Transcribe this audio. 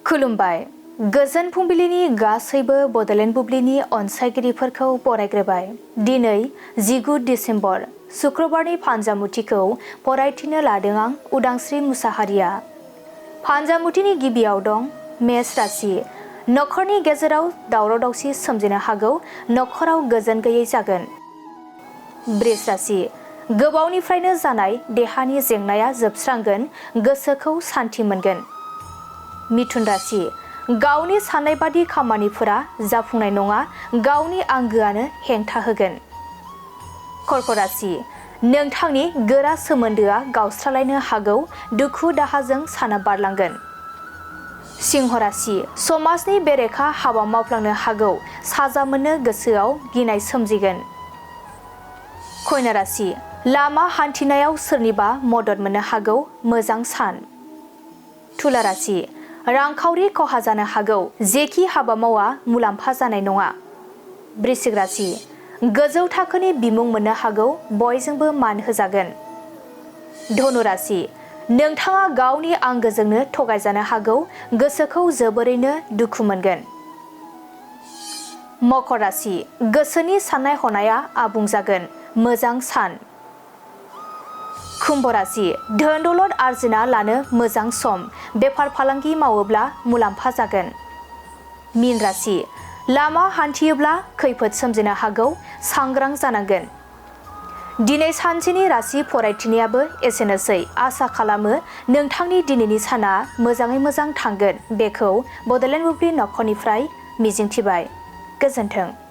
खुलुमबाय गोजोन फुंबिलिनि गासैबो बड'लेण्ड बुब्लिनि अनसायगिरिफोरखौ बरायग्रोबाय। दिनै 19 डिसेम्बर शुक्रबारनि फान्जामुथिखौ फरायथिनो लादों आं उदांस्रि मुसाहारिया। फान्जामुथिनि गिबियाव दं मेष राशि। नखरनि गेजेराव दावराव दावसि सोमजिनो हागौ, नखराव गोजोन गैयै जागोन। बृष राशि। गोबावनिफ्रायनो जानाय देहानि जेंनाया जोबस्रांगोन, गोसोखौ सान्थि मोनगोन। मिथुन राशि। गावनि साननाय बादि खामानिफोरा जाफुंनाय नङा, गावनि आंगोआनो हेंथा होगोन। कर्क राशि। नोंथांनि गोरा सोमोन्दोआ गावस्रालायनो हागौ, दुखु दाहाजों साना बारलांगोन। सिंह राशि। समाजनि बेरेखा हाबा मावफ्लांनो हागौ, साजा मोननो गोसोआव गिनाय सोमजिगोन। कन्या राशि। लामा हान्थिनायाव सोरनिबा मदद मोननो हागौ, मोजां सान। तुला राशि। रांखावरि खहा जानो हागौ, जेखि हाबा मावा मुलाम्फा जानाय नङा। वृश्चिक राशि। गोजौ थाखोनि बिमुं मोननो हागौ, बयजोंबो मान होजागोन। धनु राशि। नोंथाङा गावनि आंगोजोंनो थगायजानो हागौ, गोसोखौ जोबोरैनो दुखु मोनगोन। मकर राशि। गोसोनि साननाय हनाया आबुं जागोन, मोजां सान। कुम्भ राशि। धोन दौलत आरजिना लानो मोजां सम, बेफार फालांगि मावोब्ला मुलाम्फा जागोन। मीन राशि। लामा हान्थियोब्ला खैफोद सोमजिनो हागौ, सांग्रां जानांगोन। दिनै सानसेनि राशि फरायथिनायाबो एसेनोसै। आसा खालामो नोंथांनि दिनैनि साना मोजाङै मोजां थांगोन, बेखौ बड'लेण्ड बुब्लि नखरनिफ्राय मिजिंथिबाय। गोजोन्थों।